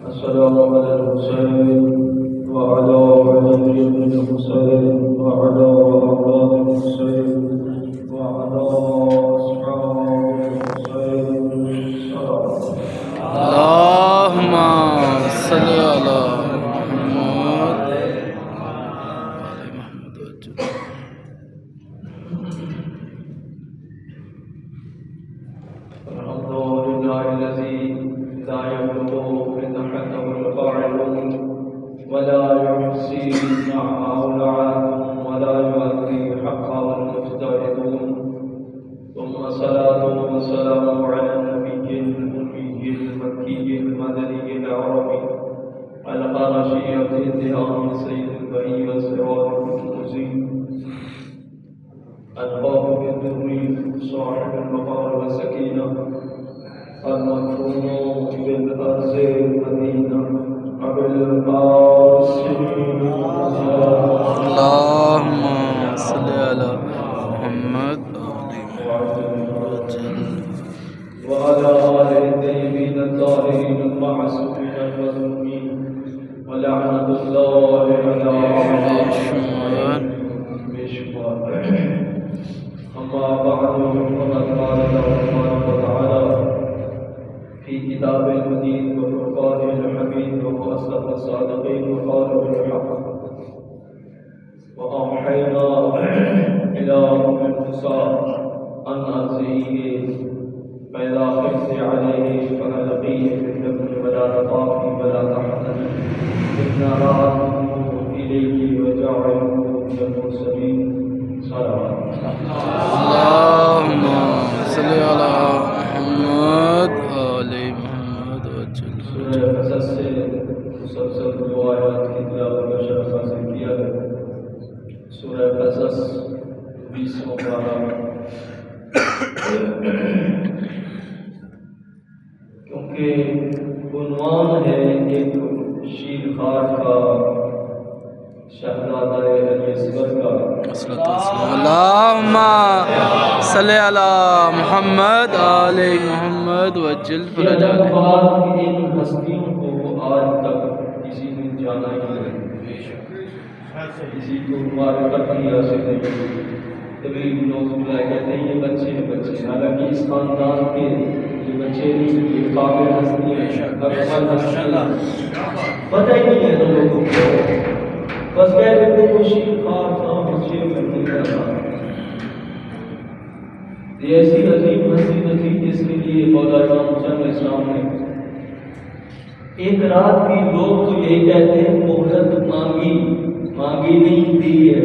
السلام على الحسين وعلى علي بن الحسين وعلى أولاد الحسين وعلى أصحاب الحسين اللهم صل على محمد الحمد لله الذي لا يبلغ فتحته القاعدون ولا يحصي معه العالم ولا يؤدي حقه المفترضون ثم صلاة وسلام على النبي الأمي المكي المدني العربي القرشي التهام سيد البرية سراج المؤذي الباب بالدهري صاحب البقاء والسكينة المكفوم بالأرض المدينة أبي القاسم اللهم صل على محمد وعلى آل الطيبين الطاهرين المعصومين المظلومين ولعنة الله على أعدائهم بشمال. أما بعد فقد قال الله تبارك وتعالى في كتاب المجيد وفرقانه الحميد وهو أصدق الصادقين وقاله الحق وأوحينا إلى أم موسى أن أرضعيه فإذا خفت عليه فألقيه في اليم ولا تخافي ولا تحزني إنا رأته إليك وجعله من المرسلين. صلوات اللهم صل على محمد آل محمد وجل سورہ قصص سے مسلسل دو آیات کی تلاوت کا شرف حاصل کیا ہے. سورہ قصص 20واں پارہ. کیونکہ عنوان ہے ایک شیر خار کا شہزادہ علی اصغر کا. اللهم صل على محمد آل محمد وجل فرجہ. کی ان ہستیوں کو آج تک کسی نے جانا ہی نہیں، کسی کو معرفت نہیں حاصل نہیں ہوئی. کبھی لوگ کہتے ہیں یہ بچے ہیں بچے، حالانکہ اس خاندان کے یہ بچے نہیں، یہ قابل ہستی ہیں، اکمل ہستی ہیں. پتہ ہی نہیں ہے تو لوگوں کو، بس کہتے تھے وہ شیر خار تھا بچے میں نہیں کرنا. یہ ایسی عظیم ہستی تھی جس کے لیے مولا امام حسین علیہ السلام نے ایک رات بھی، لوگ تو یہی کہتے ہیں مہلت مانگی نہیں دی ہے.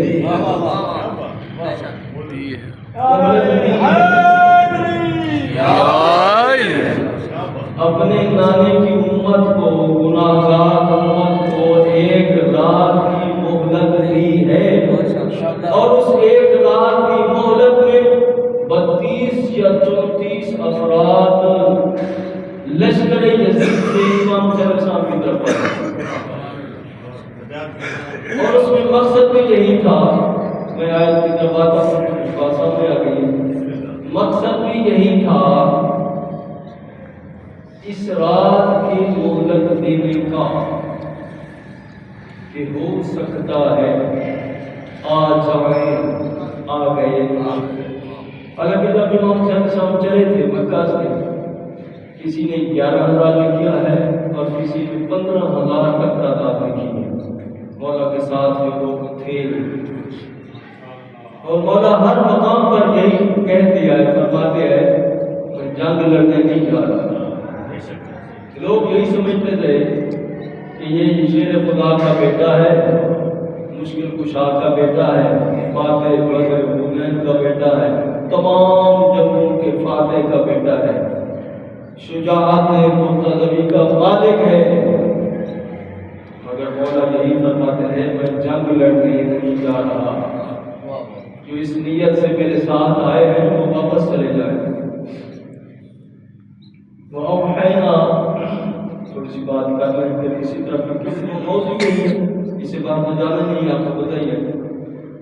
اپنے نانے کی امت کو، گناہگار امت کو ایک رات کی مہلت دی ہے، اور اس ایک رات کی مہلت میں 32 یا 34 افراد لشکر یزید سے امام حسین علیہ السلام کی طرف آئے. اور اس میں مقصد بھی یہی تھا، میں آیت کی طرف آتا ہوں، بات سامنے آ گئی. مقصد بھی یہی تھا اس رات کی مہلت دینے کا کہ ہو سکتا ہے آ جائیں، آ گئے. حالانکہ جب امام حسین صاحب چلے تھے مکہ سے، کسی نے 11,000 لکھا ہے اور کسی نے 15,000 تک تعداد لکھی ہے. مولا کے ساتھ جو لوگ تھے، اور مولا ہر مقام پر یہی کہتے ہیں، فرماتے ہیں کہ جنگ لڑنے نہیں جا رہا. لوگ یہی سمجھتے تھے کہ یہ شیر خدا کا بیٹا ہے، مشکل کشا کا بیٹا ہے، فاتح بدر حنین کا بیٹا ہے، تمام جنگوں کے فاتح کا بیٹا ہے، شجاعت مرتضوی کا مالک ہے. مگر مولا یہی فرماتے ہیں میں جنگ لڑنے نہیں جا رہا. جو اس نیت سے میرے ساتھ آئے ہیں وہ واپس چلے جائیں. وَأَوْحَيْنَا، تھوڑی سی بات کر لیں پھر اسی طرح کسی موضوع نہیں ہے، اسی بات کو جانا نہیں، آپ کو بتائیے.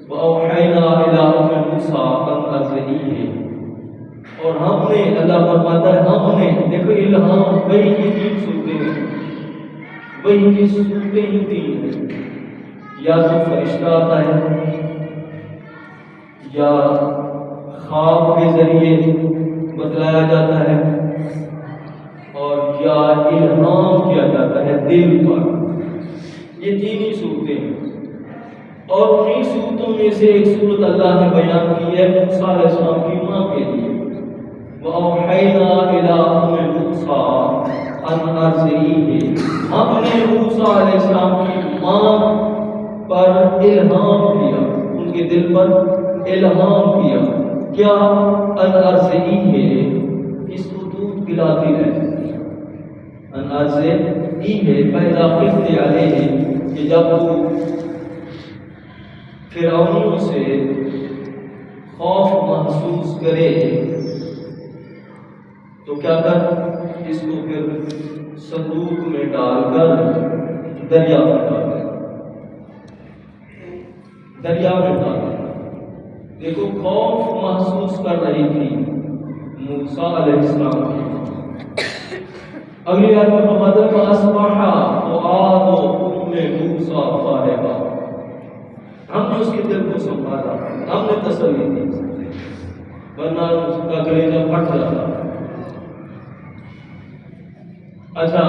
وَأَوْحَيْنَا إِلَىٰ أُمِّ مُوسَىٰ أَنْ أَرْضِعِيهِ، اور ہم نے اللہ فرماتا ہے ہم نے، دیکھو الہام وہی کی تین صورتیں ہیں، وہی کی صورتیں ہی تین ہیں، یا تو فرشتہ آتا ہے، یا خواب کے ذریعے بتلایا جاتا ہے، اور یا الہام کیا جاتا ہے دل پر۔ یہ تین ہی صورتیں ہیں، اور انہی صورتوں میں سے ایک صورت اللہ نے بیان کی ہے موسیٰ علیہ السلام کی ماں کے لیے، وَأَوْحَيْنَا إِلَىٰ أُمِّ مُوسَىٰ أَنْ أَرْضِعِيهِ، ہم نے موسیٰ علیہ السلام کی ماں پر الہام کیا، ان کے دل پر الہام کیا، کیا ان ارضعیہ، اس کو دودھ پلاتی رہے، ان ارضعیہ فإذا خفت علیہ، کہ جب وہ فرعونیوں سے خوف محسوس کرے تو کیا کر، اس کو پھر صندوق میں ڈال کر دریا میں ڈال دے، دریا میں ڈال دے۔ دیکھو خوف محسوس کر رہی تھی موسیٰ علیہ السلام کی۔ اگلی آیت میں فرماتا ہے فَأَصْبَحَ فُؤَادُ أُمِّ مُوسَىٰ صَاخِبًا، ہم نے اس کے دل کو سنبھالا، ہم نے تسلی دی، ورنہ اس کا کلیجہ پھٹ جاتا۔ اچھا،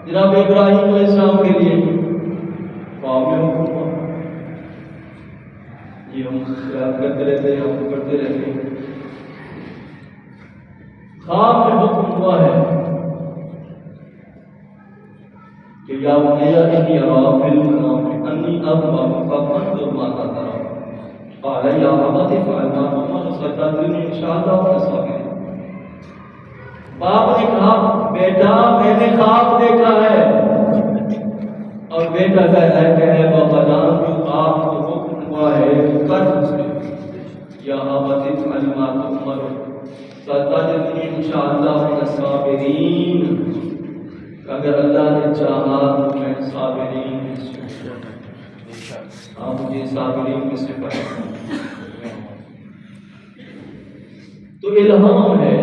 جناب ابراہیم علیہ السلام کے لیے خواب میں حکم ہوا، یہ ہم یاد کرتے رہتے ہیں، ہم کرتے رہتے ہیں۔ خواب میں حکم ہوا ہے کہ یا بنی انی اری فی المنام انی اذبحک فانظر ماذا تری، قال یا ابت افعل ما تؤمر ستجدنی ان شاء اللہ من الصابرین۔ باپ نے کہا بیٹا میں نے خواب دیکھا ہے، اور بیٹا کہتا ہے کہ اے بابا جان جو آپ کو حکم ہوا ہے وہ کر اسے، یا ابت افعل ما تؤمر ستجدنی ان شاء اللہ من الصابرین، اگر اللہ نے چاہا تو میں صابرین میں سے، آپ مجھے صابرین میں سے پڑھیں۔ تو الہام ہے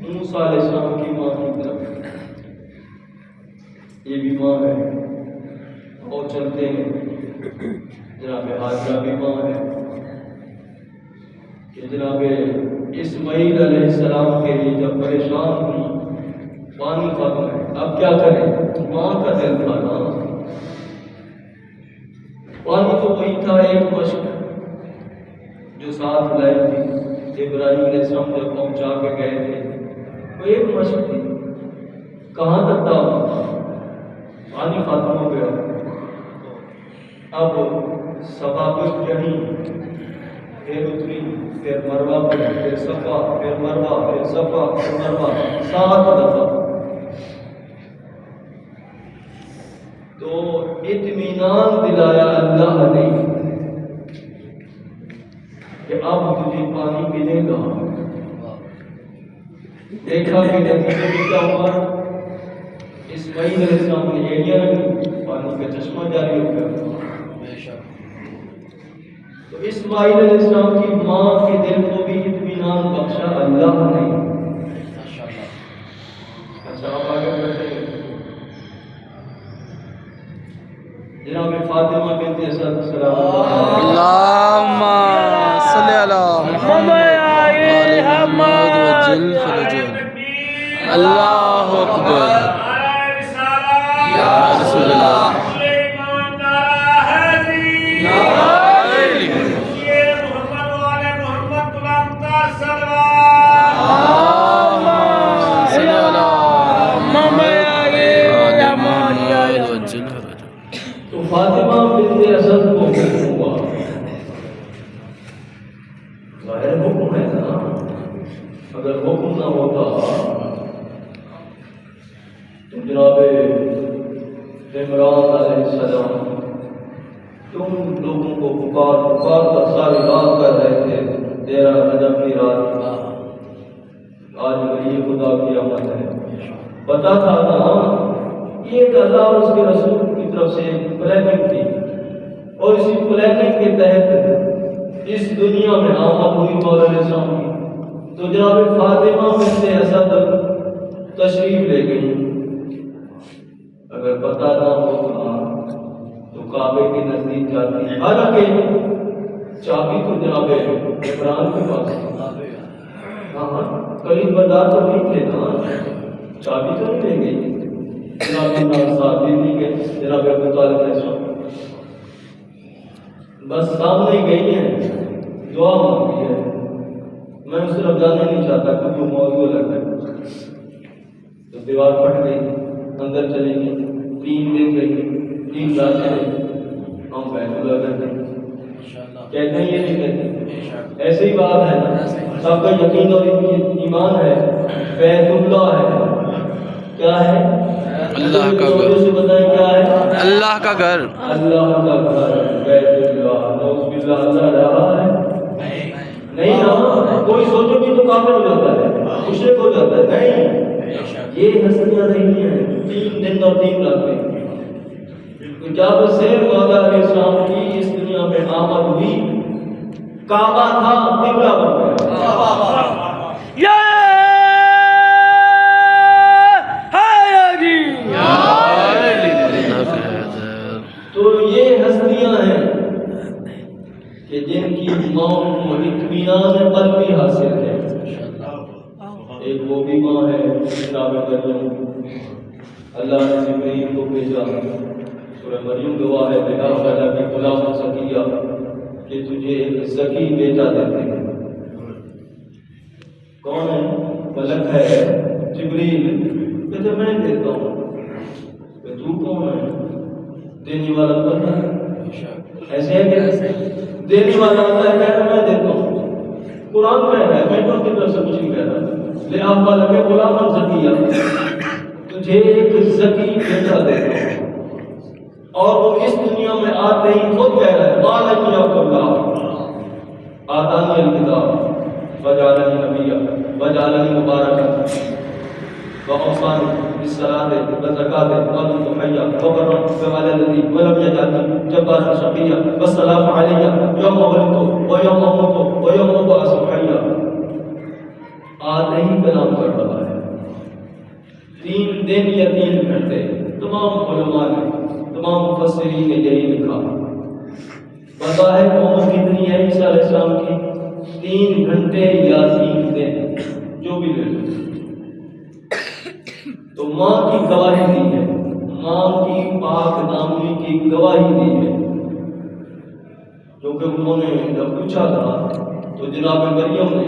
موسیٰ علیہ السلام کی ماں کی طرف، یہ بھی ماں ہے، اور چلتے ہیں جناب حاجرہ بھی ماں ہے کہ جناب اسماعیل علیہ السلام کے لیے جب پریشان ہوئی، پانی ختم ہے، اب کیا کریں، ماں کا دل تھا نا، پانی تو وہی تھا ایک مشق جو ساتھ لائی تھی ابراہیم علیہ السلام جب پہنچا کے گئے تھے، وہ ایک مشق تھی، کہاں تک تھا، پانی ختم ہو گیا، اب صفا کو چڑھی، پھر اتری، پھر مروہ پھر صفا، پھر مروہ پھر صفا، پھر مروہ، 7 دفعہ۔ تو اطمینان دلایا اللہ نے کہ اب تجھے پانی ملے گا۔ دیکھا کہ نتیجے میں کیا ہوا، اسماعیل علیہ السلام نے ایڑیاں رکھی، پانی کا چشمہ جاری ہو گیا۔ تو اسماعیل علیہ السلام کی ماں کے دل کو بھی اطمینان بخشا اللہ نے۔ اچھا آپ آگے بڑھتے ہیں، جناب فاطمہ بنت اسد سلام اللہم صلی علی محمد آل محمد وجل فرجہ، اللہ اکبر یا رسول اللہ، فاطمہ بنت اسد کو حکم ہوا، ظاہر حکم ہے نا، اگر حکم نہ ہوتا تو جناب عمران علیہ السلام تم لوگوں کو پکار کر ساری رات کر رہے تھے، 13 رجب کی رات، آج ولی خدا کی آمد ہے، پتا تھا نا یہ ایک اللہ اور اس کے رسول کی طرف سے ایک پلاننگ تھی، اور اسی پلاننگ کے تحت اس دنیا میں آمد ہوئی مولا علیہ السلام کی، تو جناب فاطمہ بنت اسد تشریف لے گئی. اگر پتہ نہ ہوتا تو کعبے کے نزدیک جاتی. حالانکہ چابی تو جناب عمران کے پاس ہے. ہاں کلید بردار تو نہیں تھے نا, چابی تو نہیں لے گئی. جناب ساتھ بھی کے جناب ابو طالب نے بس سامنے گئی ہیں, دعا مانگی ہے. میں اس طرف جانا نہیں چاہتا کیونکہ وہ موضوع لگ ہے. تو دیوار پھٹ گئی, اندر چلی گئی. 3 دن رہی, 3 راتیں رہی. ہم بیت اللہ کرتے ہیں, کہتے ہیں یہ نہیں کہتے, ایسے ہی بات ہے نا. سب کا یقین اور ایمان ہے بیت اللہ ہے. کیا ہے؟ اللہ کا گھر. سے بتائیں کیا ہے؟ اللہ کا گھر. اللہ کا گھر بیت اللہ. نعوذ باللہ اللہ رہا ہے نہیں نا. کوئی سوچو کہ تو کافر ہو جاتا ہے, مشرک ہو جاتا ہے. نہیں, یہ ہستیاں نہیں ہیں. 3 دن اور 3 راتیں. جب سے مولا علیہ السلام کی اس دنیا میں آمد ہوئی, کعبہ تھا قبلہ بن گیا. تو یہ ہستیاں ہیں کہ جن کی موت کو اطمینان قلب بھی حاصل ہے. ایک وہ بھی ماں ہے جناب مریم. اللہ نے جبرائیل کو بھیجا. سورہ مریم گواہ ہے بلا وجہ کی غلام سکیہ کہ تجھے ایک زکی بیٹا دیتے ہیں. کون ہے؟ ملک ہے جبرائیل. کہتے میں دیتا ہوں. کہ تو کون ہے؟ دینے والا بندہ ہے. ایسے ہے کہ دینے والا بندہ ہے, کہتا میں دیتا ہوں. قرآن میں ہے, میں تو کی طرف سے کچھ نہیں کہہ رہا. لے آپ والا کہ غلام زکیہ, تجھے ایک زکی بیٹا دیتا ہوں. اور وہ اس دنیا میں آتے ہی خود کہہ رہا ہے قال انی عبد اللہ آتانی الکتاب وجعلنی نبیا وجعلنی مبارکا وأوصاني بالصلاة والزكاة ما دمت حيا وبرا بوالدتي ولم يجعلني جبارا شقيا والسلام علي يوم ولدت ويوم أموت ويوم أبعث حيا. آتے ہی کلام کر رہا ہے. 3 دن یا 3 گھنٹے. تمام علماء نے, تمام مفسرین نے یہی لکھا. بظاہر عمر کتنی ہے عیسیٰ علیہ السلام کی؟ 3 گھنٹے یا 3 دن, جو بھی لے لو. تو ماں کی گواہی دی ہے, ماں کی پاک دامنی کی گواہی دی ہے. کیونکہ انہوں نے جب پوچھا تھا تو جناب مریم نے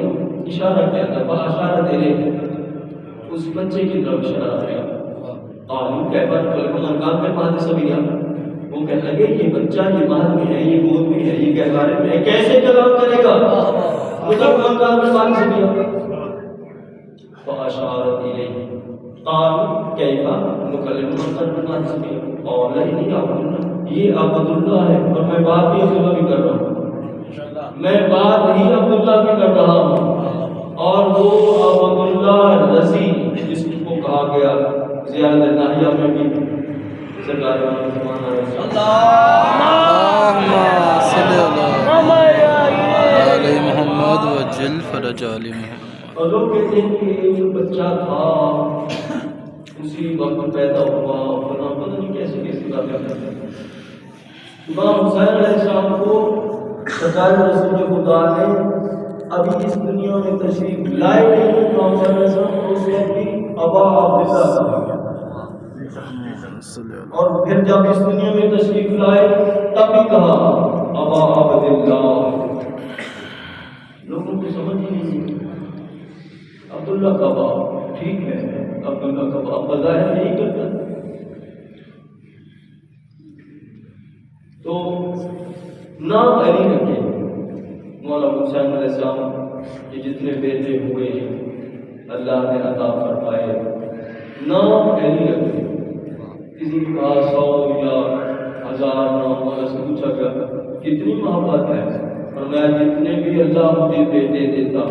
اشارہ کیا تھا. فاشارت الیہ, اس بچے کی طرف اشارہ کیا. قالوا کیف نکلم من کان فی المہد صبیا. وہ کہنے لگے یہ بچہ یہ مہد میں ہے, یہ گود میں ہے, یہ گہوارے میں ہے, کیسے کلام کرے گا؟ مطلب من کان فی المہد صبیا. فاشارت الیہ قالوا کیف نکلم من کان فی المہد صبیا. قال انی عبد اللہ, یہ عبد اللہ ہے. اور میں بات بھی عبداللہ بھی کر رہا ہوں, میں بات ہی عبداللہ کی کر رہا ہوں. اور وہ عبداللہ رضی جس کو کہا گیا زیادہ ناہیہ میں بھی سرکار اللہم صلی علی محمد وجل فرج علی محمد. اور لوگ کہتے ہیں کہ ایک بچہ تھا اسی وقت پیدا ہوا, پتہ نہیں کیسے کیسی باتیں کرتے ہیں. امام حسین علیہ السلام کو سرکار رسول خدا نے ابھی اس دنیا میں تشریف لائے نہیں. امام حسین علیہ السلام کو اس وقت بھی ابا عبداللہ کہا. اور پھر جب اس دنیا میں تشریف لائے تب بھی کہا ابا عبداللہ. لوگوں کو سمجھ ہی نہیں. عبداللہ کا باپ ٹھیک ہے, عبداللہ کا باپ بظاہر نہیں کرتا. تو نام علی رکھے. مولا حسین علیہ السلام کے جتنے بیٹے ہوئے اللہ نے عطا فرمائے, نام علی رکھے. کسی کا 100 یا 1000 نام مولا سے پوچھا گیا کتنی محبت ہے, اور میں جتنے بھی اللہ مجھے بیٹے دیتا,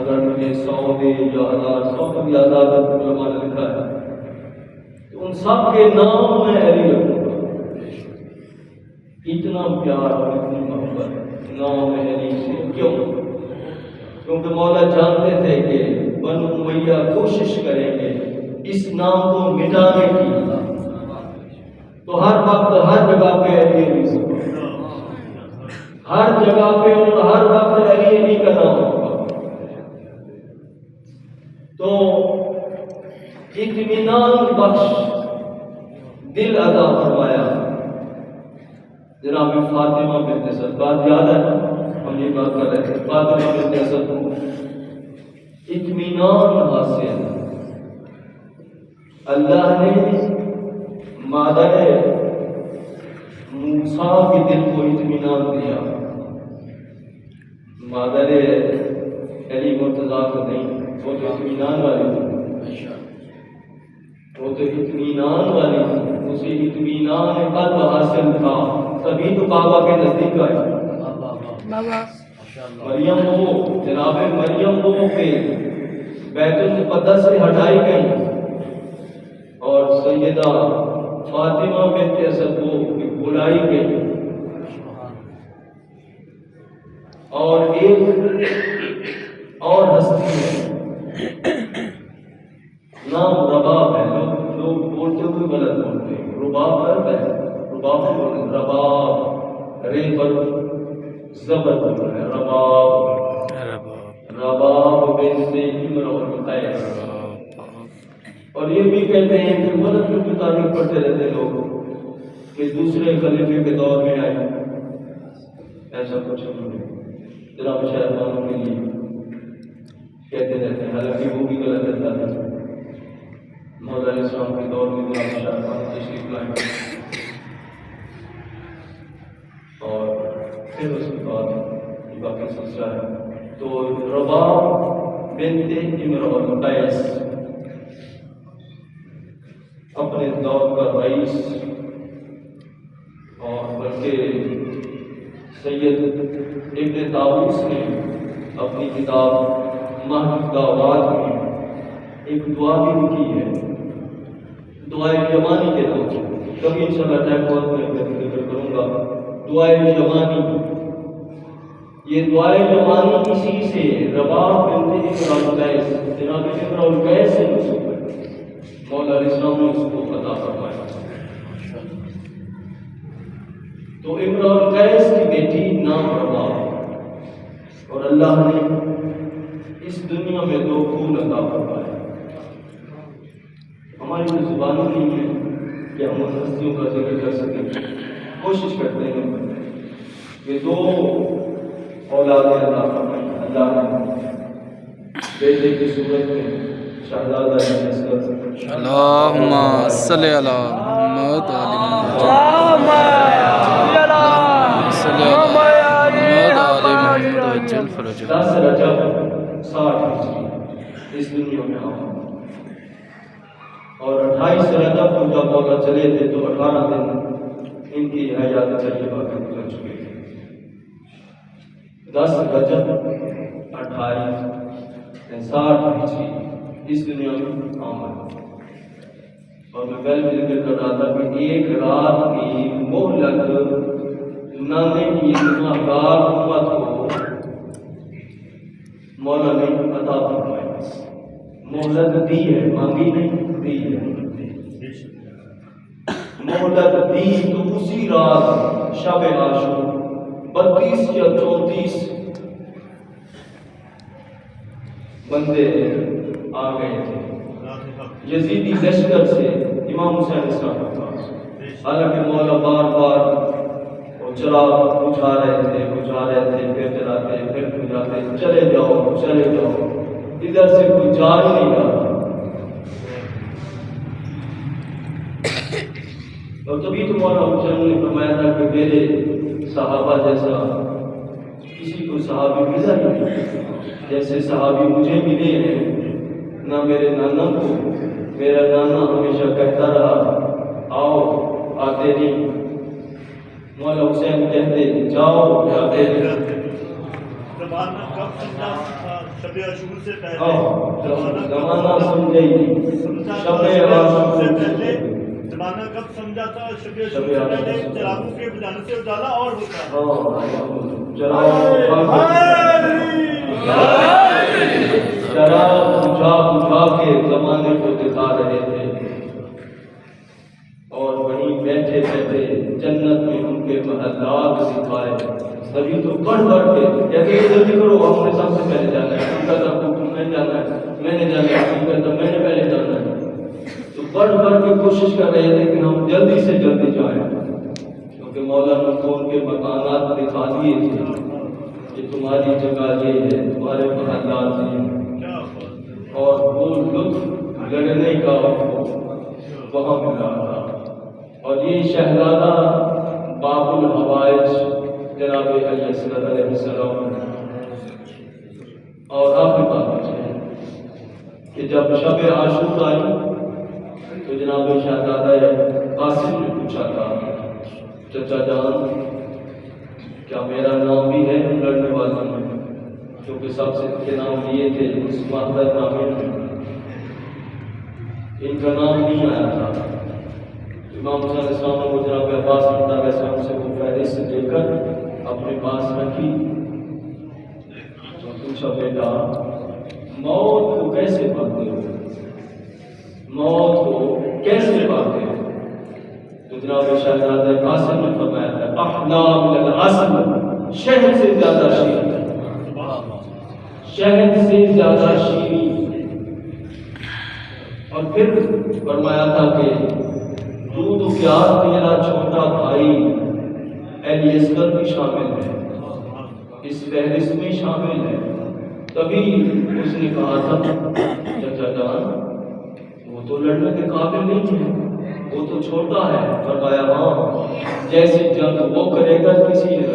اگر مجھے 100 دے یا 1000, 100 کا بھی آزاد علماء نے لکھا ہے, تو ان سب کے نام میں علی رکھوں گا. اتنا پیار اور اتنی محبت نام علی سے. کیوں؟ کیونکہ مولا جانتے تھے کہ بنو امیہ کوشش کریں گے اس نام کو مٹانے کی، تو ہر وقت ہر جگہ پہ علی ہر جگہ پہ اور ہر وقت علی کا نام ہوگا، تو اطمینان بخش دل عطا فرمایا جناب فاطمہ بنت اسد۔ بات یاد ہے ہم یہ بات کر رہے تھے، فاطمہ بنت اسد کو اطمینان حاصل، اللہ نے مادر موسیٰ کے دل کو اطمینان دیا، مادر علی مرتضیٰ کو نہیں، وہ تو اطمینان والی تھی، وہ تو اطمینان والی تھی، اسے اطمینان قلب حاصل تھا، تبھی تو کعبہ کے نزدیک آئی۔ مریم وہ جناب مریم وہ کہ بیت المقدس سے ہٹائی گئی اور سیدہ فاطمہ بنت اسد کو بلائی گئی، اور ایک اور ہستی ہے نام رباب ہے، لوگ بولتے ہوئے غلط بولتے ہیں، رباب ہے، رباب بولتے، رباب رے پر زبر بول رہے، رباب بنت امرؤ القیس، اور یہ بھی کہتے ہیں کہ مدد کی تاریخ پڑھتے رہتے لوگ کہ دوسرے خلیفے کے دور میں آئے، ایسا کچھ نہیں، جناب شہبانوں کے لیے کہتے رہتے ہیں، حالانکہ وہ بھی غلط رہتا ہے۔ مولا علیہ السلام کے دور میں جناب شہبان تشریف لائے اور پھر اس کے بعد یہ باقی سلسلہ ہے۔ تو رباب بنت امرؤ القیس اپنے دور کا رئیس اور بلکہ سید ابن طاووس نے اپنی کتاب مہد دعوات میں ایک دعا بھی لکھی ہے، دعائے یمانی کے نام سے، کبھی انشاءاللہ ٹائم بہت میں ذکر کروں گا۔ دعائے یمانی، یہ دعائے یمانی اسی سے رباب بنت امرؤ القیس، جناب امرؤ القیس سے منسوب ہے، مولا علیہ السلام نے اس کو عطا فرمایا۔ تو امرؤ القیس کی بیٹی نام رباب، اور اللہ نے اس دنیا میں دو پھول عطا فرمائے۔ ہماری جو زبانیں نہیں ہیں کہ ہم ان ہستیوں کا ذکر کر سکیں، کوشش کرتے ہیں کہ دو اولاد عطا فرمائی اللہ نے، بیٹے کی صورت میں شہزادہ اصغر، اللہم صلی علی محمد و آل محمد وجل فرجہ۔ 10 رجب 60 ہجری اس دنیا میں آمد، اور 28 رجب کو جب مولا چلے تھے تو 18 دن ان کی حیات طیبہ میں گزر چکے تھے۔ 10 رجب 28 60 ہجری اس دنیا میں آمد، اور میں پہلے بھی ذکر کر رہا تھا کہ ایک رات کی مہلت لانے کی گناہگار امت کو مولا نے عطا فرمائی، مہلت دی ہے، مانگی نہیں، دی ہے، مہلت دی تو اسی رات شب عاشور 32 یا 34 بندے آ گئے تھے یزیدی لشکر سے امام حسین السلام کے پاس، حالانکہ مولا بار بار چراغ بجھا رہے تھے، پھر جلاتے، پھر بجھاتے، چلے جاؤ چلے جاؤ، ادھر سے کوئی جا ہی نہیں رہا۔ اور تبھی تو مولا حسین نے فرمایا تھا کہ میرے صحابہ جیسا کسی کو صحابی ملا ہی نہیں، جیسے صحابی مجھے ملے ہیں نہ میرے نانا کو۔ میرا نانا ہمیشہ کہتا رہا آؤ، آتے نہیں، مولا حسین کہتے جاؤ، جاتے نہیں۔ زمانہ کب سمجھا شب عاشور سے پہلے؟ زمانہ سمجھے ہی شب عاشور سے پہلے، زمانہ کب سمجھا تھا؟ شب عاشور سے پہلے چراغوں کے بجھانے سے اجالا اور ہوتا ہے۔ شراب بجھا بجھا کے زمانے کو دکھا رہے تھے اور وہیں بیٹھے بیٹھے جنت میں ان کے محلات دکھائے. تبھی تو بڑھ بڑھ کے کہتے ہیں جلدی کرو ہم نے سب سے پہلے جانا ہے. ان کا تھا میں جانا ہے, میں نے جانا ہے, ان کا تھا میں نے پہلے جانا ہے. تو بڑھ بڑھ کے کوشش کر رہے تھے کہ ہم جلدی سے جلدی جائیں, کیونکہ مولا نے تو ان کے مکانات دکھا دیے تھے کہ تمہاری جگہ یہ ہے, تمہارے محلات یہ ہیں. اور وہ لطف لڑنے کا وہاں ملا تھا. اور یہ شہزادہ باب الحوائج جناب علیہ السلام اور آپ کی بات ہے کہ جب شب عاشور آئی تو جناب شہزادہ قاسم نے پوچھا تھا, چچا جان کیا میرا نام بھی ہے ان لڑنے والوں میں, کیونکہ سب سے کے نام دیے تھے اس مقدر نامے میں, ان کا نام نہیں آیا تھا. امام حسین علیہ السلام نے جناب عباس رضی اللہ عنہ سے وہ فہرست لے کر اپنے پاس رکھی. پوچھا بیٹا موت کو کیسے پاتے ہو, موت کو کیسے پاتے ہو؟ تو جناب شہزادہ قاسم نے فرمایا تھا احلا من العسل, شہد سے زیادہ شیریں, شہد سے زیادہ شیریں. اور پھر فرمایا تھا کہ دودھ و پیاز میرا چھوٹا بھائی الیزر بھی شامل ہے, اس فہرست میں شامل ہے. تبھی اس نے کہا تھا چچا جان وہ تو لڑنے کے قابل نہیں ہے, وہ تو چھوٹا ہے. فرمایا ہاں جیسی جنگ وہ کرے گا کسی نے.